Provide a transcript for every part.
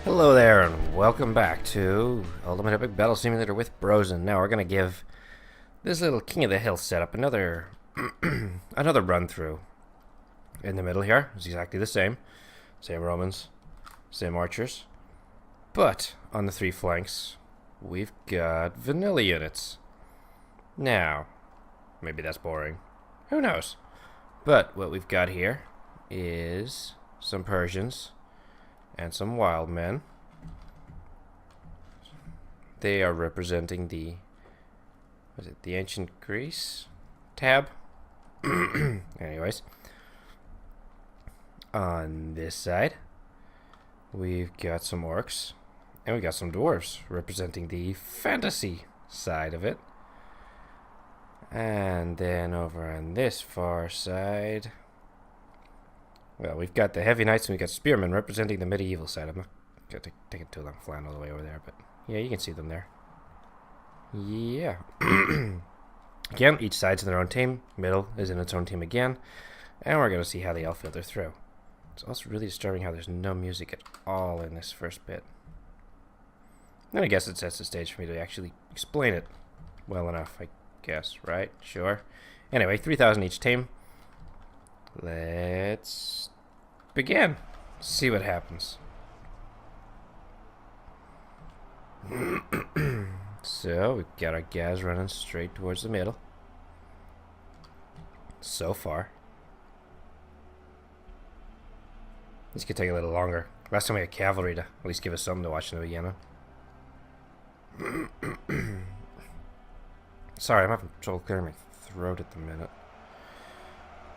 Hello there, and welcome back to Ultimate Epic Battle Simulator with Brozen. Now we're going to give this little King of the Hill setup another another run through. In the middle here is exactly the same. Same Romans, same archers. But on the three flanks, we've got vanilla units. Now, maybe that's boring. Who knows? But what we've got here is some Persians and some wild men. They are representing the ancient Greece tab. Anyways, on this side we've got some orcs and we've got some dwarves representing the fantasy side of it. And then over on this far side, well, we've got the heavy knights and we've got spearmen representing the medieval side. I'm not going to take it too long flying all the way over there, but yeah, you can see them there. Yeah. Again, each side's in their own team. Middle is in its own team again. And we're going to see how they all filter through. It's also really disturbing how there's no music at all in this first bit. And I guess it sets the stage for me to actually explain it well enough, I guess, right? Sure. Anyway, 3,000 each team. Let's begin. See what happens. So, we've got our guys running straight towards the middle. So far. This could take a little longer. Last time we had cavalry to at least give us something to watch in the beginning. Sorry, I'm having trouble clearing my throat at the minute.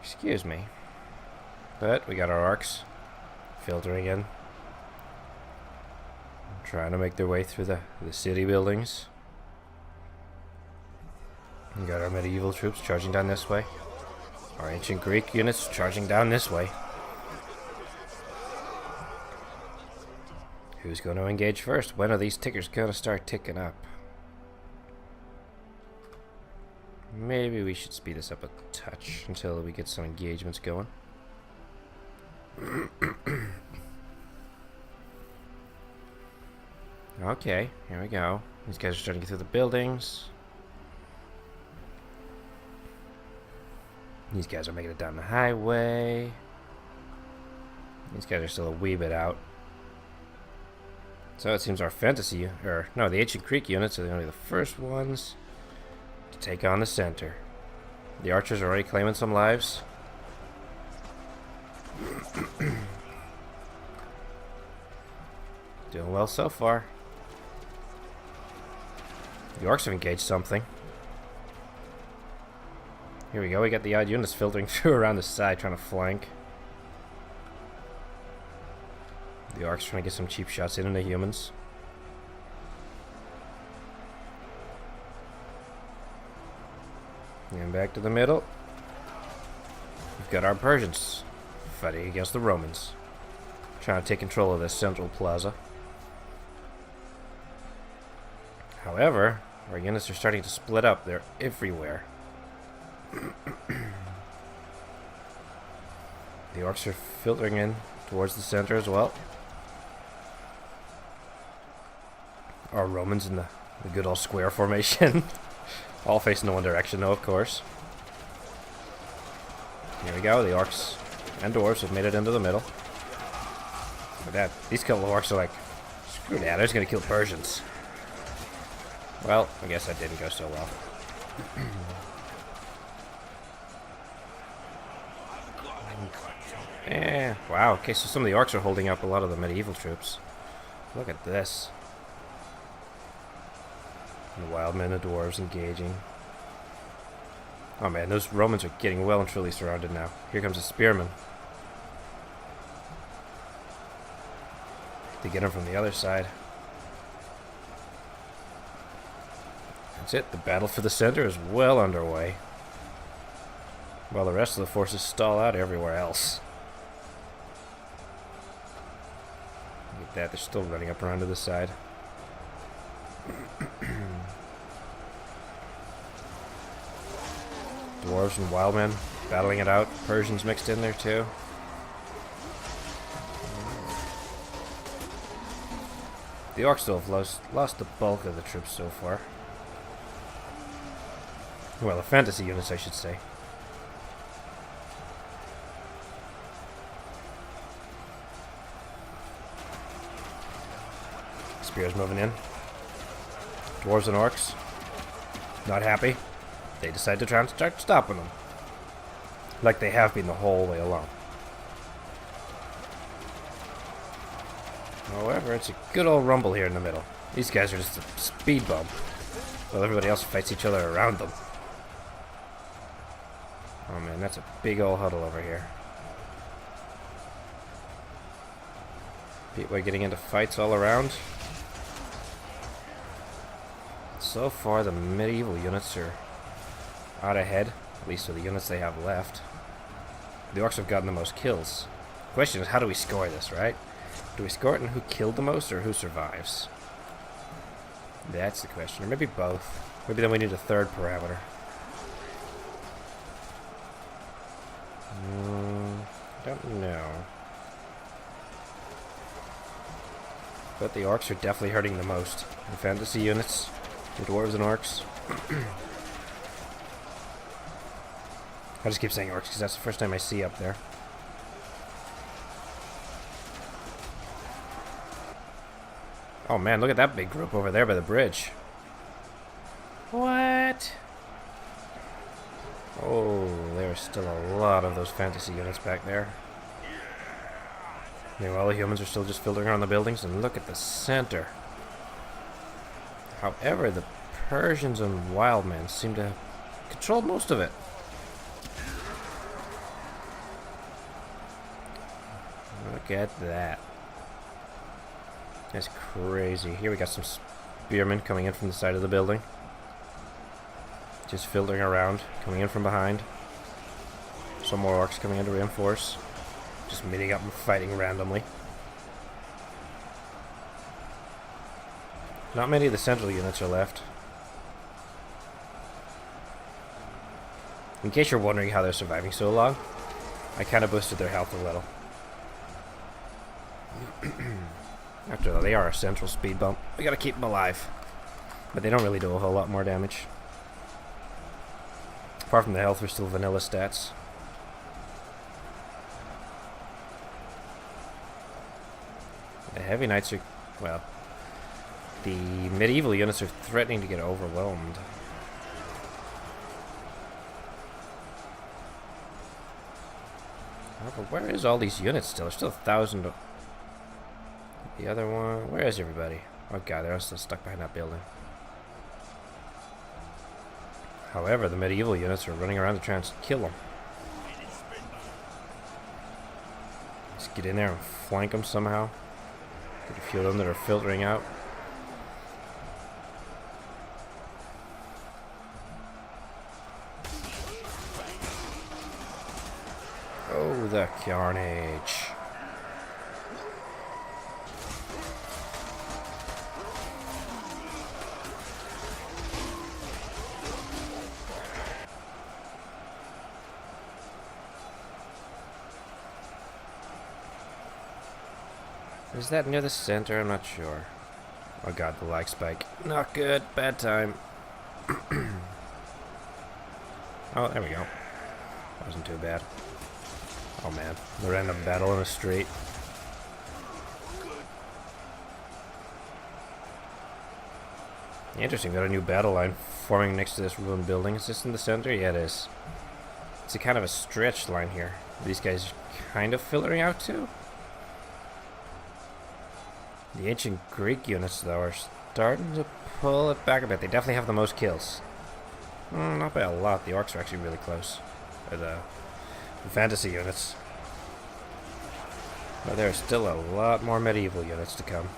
Excuse me. But we got our arcs filtering in. Trying to make their way through the city buildings. We got our medieval troops charging down this way. Our ancient Greek units charging down this way. Who's going to engage first? When are these tickers going to start ticking up? Maybe we should speed this up a touch until we get some engagements going. Okay, here we go. These guys are starting to get through the buildings. These guys are making it down the highway. These guys are still a wee bit out. So it seems our fantasy, or no, the ancient Greek units are going to be the first ones to take on the center. The archers are already claiming some lives. Doing well so far. The orcs have engaged something. Here we go, we got the odd units filtering through around the side trying to flank. The orcs trying to get some cheap shots in on the humans. And back to the middle. We've got our Persians fighting against the Romans. Trying to take control of this central plaza. However, our units are starting to split up. They're everywhere. The orcs are filtering in towards the center as well. Our Romans in the good old square formation. All facing the one direction though, of course. Here we go, the orcs and dwarves have made it into the middle. Look at that, these couple of orcs are like, screw that, they're just gonna kill Persians. Well, I guess that didn't go so well. Wow, okay, so some of the orcs are holding up a lot of the medieval troops. Look at this. The wild men and dwarves engaging. Oh man, those Romans are getting well and truly surrounded now. Here comes a spearman. To get him from the other side. That's it, the battle for the center is well underway. While the rest of the forces stall out everywhere else. Look at that, they're still running up around to the side. Dwarves and wild men battling it out. Persians mixed in there too. The orcs still have lost the bulk of the troops so far. Well, the fantasy units, I should say. Spears moving in. Dwarves and orcs. Not happy. They decide to try and start stopping them. Like they have been the whole way along. However, it's a good old rumble here in the middle. These guys are just a speed bump, while everybody else fights each other around them. Oh man, that's a big old huddle over here. People are getting into fights all around. So far, the medieval units are out ahead, at least with the units they have left. The orcs have gotten the most kills. The question is, how do we score this, right? Do we score it in who killed the most or who survives? That's the question. Or maybe both. Maybe then we need a third parameter. I don't know. But the orcs are definitely hurting the most. The fantasy units, the dwarves and orcs. I just keep saying orcs because that's the first time I see up there. Oh man, look at that big group over there by the bridge. What? Oh, there's still a lot of those fantasy units back there. Meanwhile, the humans are still just filtering around the buildings, and look at the center. However, the Persians and wildmen seem to have controlled most of it. Look at that. That's crazy. Here we got some spearmen coming in from the side of the building. Just filtering around, coming in from behind. Some more orcs coming in to reinforce. Just meeting up and fighting randomly. Not many of the central units are left. In case you're wondering how they're surviving so long, I kind of boosted their health a little. After all, they are a central speed bump. We gotta keep them alive. But they don't really do a whole lot more damage. Apart from the health, we're still vanilla stats. The heavy knights are, well, the medieval units are threatening to get overwhelmed. However, where is all these units still? There's still 1,000. The other one, where is everybody? Oh god, they're all still stuck behind that building. However, the medieval units are running around to try and kill them. Let's get in there and flank them somehow. Get a few of them that are filtering out. Oh, the carnage. Is that near the center? I'm not sure. Oh god, the lag spike. Not good. Bad time. Oh, there we go. Wasn't too bad. Oh man, the random battle in the street. Interesting, got a new battle line forming next to this ruined building. Is this in the center? Yeah, it is. It's a kind of a stretched line here. Are these guys kind of filtering out too? The ancient Greek units, though, are starting to pull it back a bit. They definitely have the most kills. Not by a lot. The orcs are actually really close. Or the fantasy units. But there's still a lot more medieval units to come.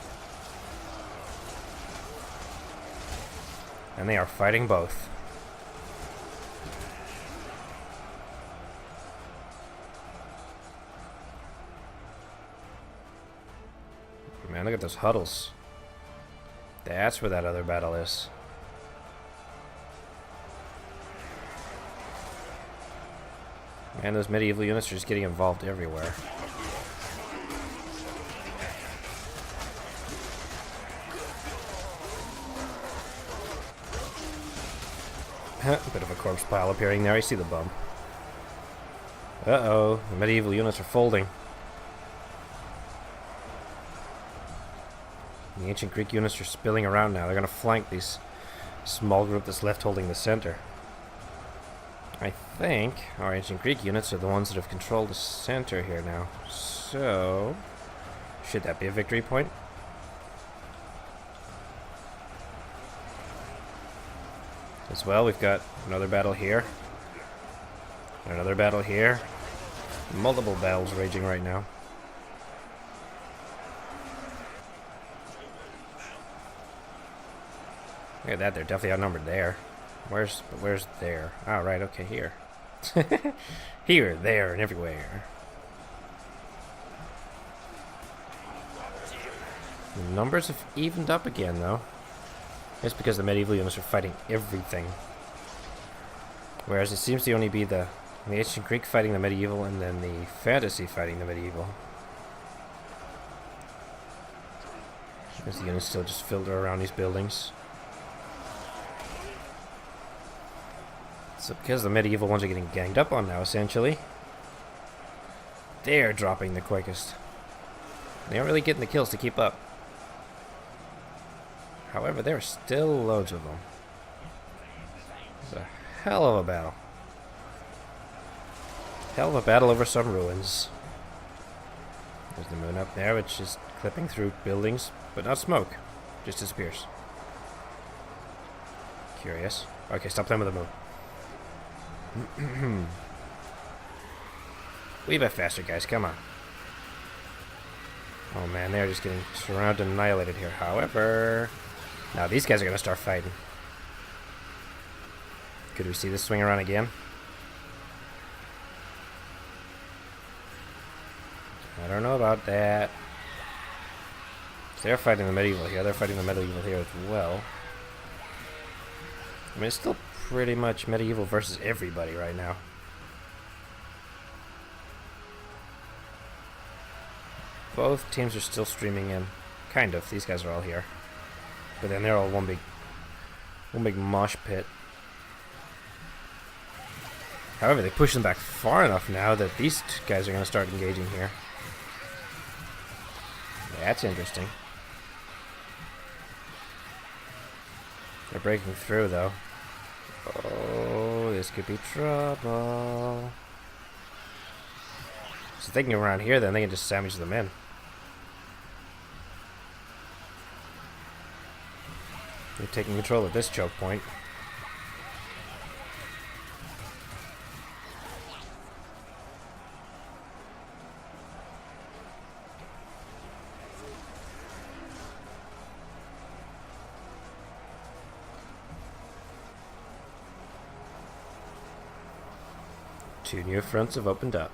And they are fighting both. Man, look at those huddles. That's where that other battle is. Man, those medieval units are just getting involved everywhere. Bit of a corpse pile appearing there. I see the bump. Uh-oh. The medieval units are folding. The ancient Greek units are spilling around now. They're going to flank these small group that's left holding the center. I think our ancient Greek units are the ones that have controlled the center here now. So, should that be a victory point? As well, we've got another battle here. Another battle here. Multiple battles raging right now. Look at that, they're definitely outnumbered there. Where's there? Ah, right, okay, here. Here, there, and everywhere. The numbers have evened up again, though. It's because the medieval units are fighting everything. Whereas it seems to only be the ancient Greek fighting the medieval and then the fantasy fighting the medieval. There's the units still just filter around these buildings. So because the medieval ones are getting ganged up on now, essentially, they're dropping the quickest. They aren't really getting the kills to keep up. However, there are still loads of them. It's a hell of a battle. Hell of a battle over some ruins. There's the moon up there, which is clipping through buildings, but not smoke. Just disappears. Curious. Okay, stop playing with the moon. We bet faster, guys. Come on. Oh man, they're just getting surrounded and annihilated here. However, now these guys are going to start fighting. Could we see this swing around again? I don't know about that. They're fighting the medieval here. They're fighting the medieval here as well. I mean, it's still pretty much medieval versus everybody right now. Both teams are still streaming in. Kind of. These guys are all here. But then they're all one big mosh pit. However, they push them back far enough now that these guys are going to start engaging here. That's interesting. They're breaking through, though. Oh, this could be trouble. So if they can get around here, then they can just sandwich them in. They're taking control of this choke point. Two new fronts have opened up.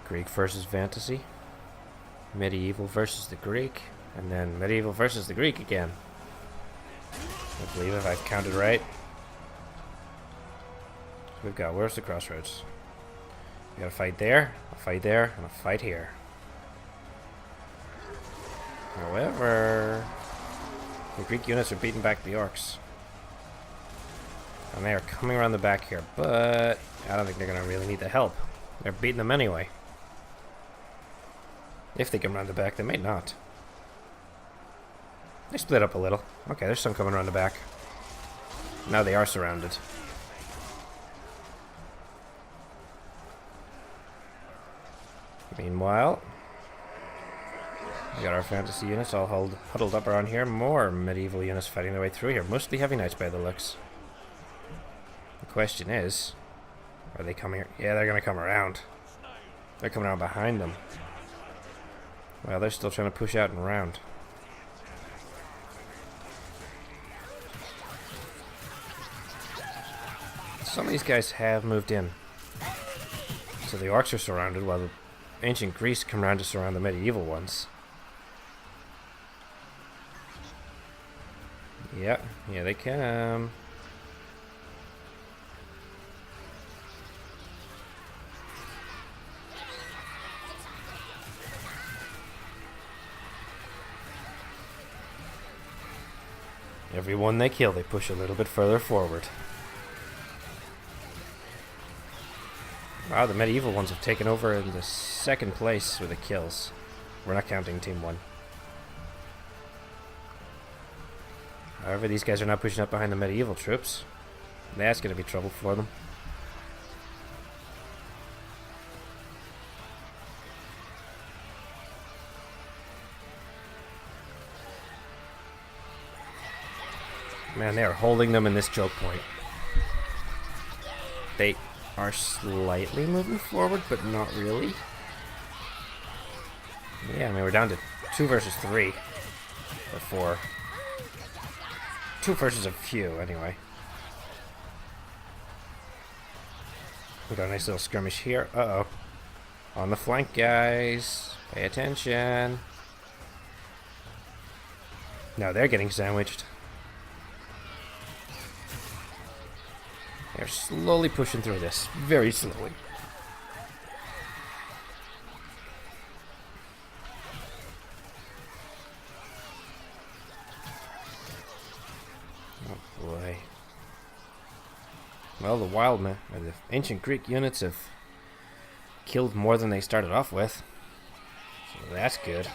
Greek versus fantasy. Medieval versus the Greek. And then medieval versus the Greek again. I believe if I've counted right. So we've got, where's the crossroads? We got a fight there, and a fight here. However, the Greek units are beating back the orcs. And they are coming around the back here, but I don't think they're going to really need the help. They're beating them anyway. If they come around the back, they may not. They split up a little. Okay, there's some coming around the back. Now they are surrounded. Meanwhile, we got our fantasy units all huddled up around here. More medieval units fighting their way through here. Mostly heavy knights by the looks. The question is, are they coming? Yeah, they're going to come around. They're coming around behind them. Well, they're still trying to push out and around. Some of these guys have moved in. So the orcs are surrounded while the ancient Greece come around to surround the medieval ones. Yeah, here they come. Every one they kill, they push a little bit further forward. Wow, the medieval ones have taken over in the second place with the kills. We're not counting Team 1. However, these guys are not pushing up behind the medieval troops. That's going to be trouble for them. Man, they are holding them in this choke point. They are slightly moving forward, but not really. Yeah, I mean, we're down to 2 versus 3. Or 4. 2 versus a few, anyway. We got a nice little skirmish here. Uh-oh. On the flank, guys. Pay attention. No, they're getting sandwiched. They're slowly pushing through this. Very slowly. Oh boy. Well, the wildmen, or the ancient Greek units, have killed more than they started off with. So that's good.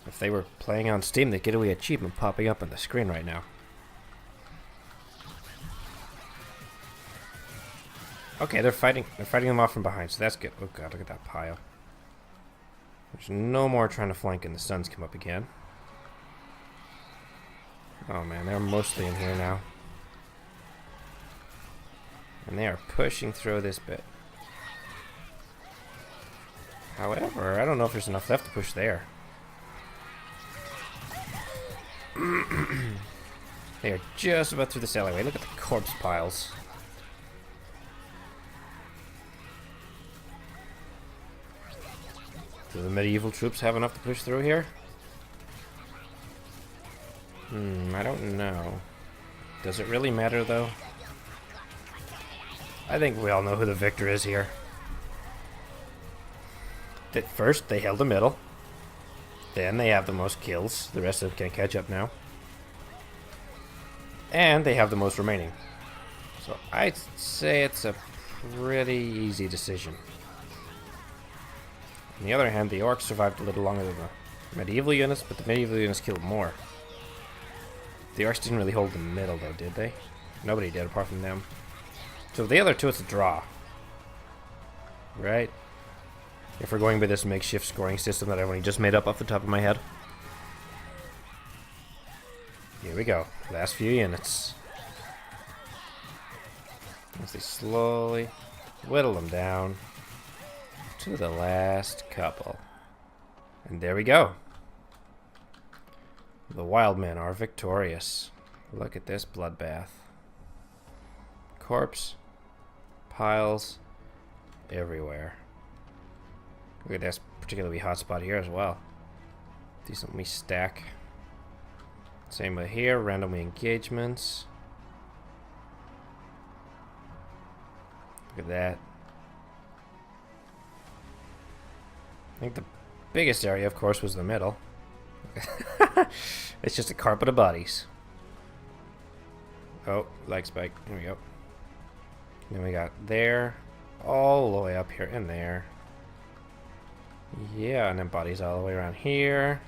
If they were playing on Steam, they'd get away achievement popping up on the screen right now. Okay, they're fighting them off from behind, so that's good. Oh god, look at that pile. There's no more trying to flank and the suns come up again. Oh man, they're mostly in here now. And they are pushing through this bit. However, I don't know if there's enough left to push there. They are just about through this alleyway. Look at the corpse piles. Do the medieval troops have enough to push through here? I don't know. Does it really matter, though? I think we all know who the victor is here. First, they held the middle. Then they have the most kills. The rest of them can't catch up now. And they have the most remaining. So I'd say it's a pretty easy decision. On the other hand, the orcs survived a little longer than the medieval units, but the medieval units killed more. The orcs didn't really hold the middle, though, did they? Nobody did, apart from them. So the other two, it's a draw. Right? If we're going by this makeshift scoring system that I've only just made up off the top of my head. Here we go. Last few units. As they slowly whittle them down to the last couple. And there we go. The wild men are victorious. Look at this bloodbath. Corpse piles everywhere. Look at this particularly hot spot here as well. Decently stack. Same with here, randomly engagements. Look at that. I think the biggest area, of course, was the middle. It's just a carpet of bodies. Oh, leg spike. Here we go. Then we got there, all the way up here and there. Yeah, and then bodies all the way around here.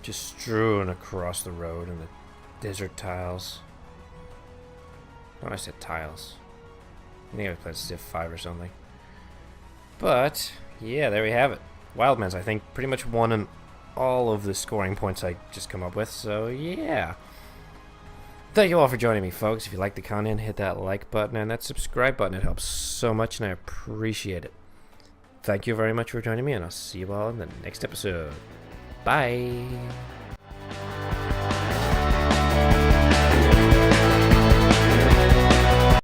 Just strewn across the road and the desert tiles. Oh, I said tiles. I think I played Civ 5 or something. But, yeah, there we have it. Wildman's, I think, pretty much won in all of the scoring points I just come up with, so yeah. Thank you all for joining me, folks. If you like the content, hit that like button and that subscribe button. It helps so much, and I appreciate it. Thank you very much for joining me, and I'll see you all in the next episode. Bye.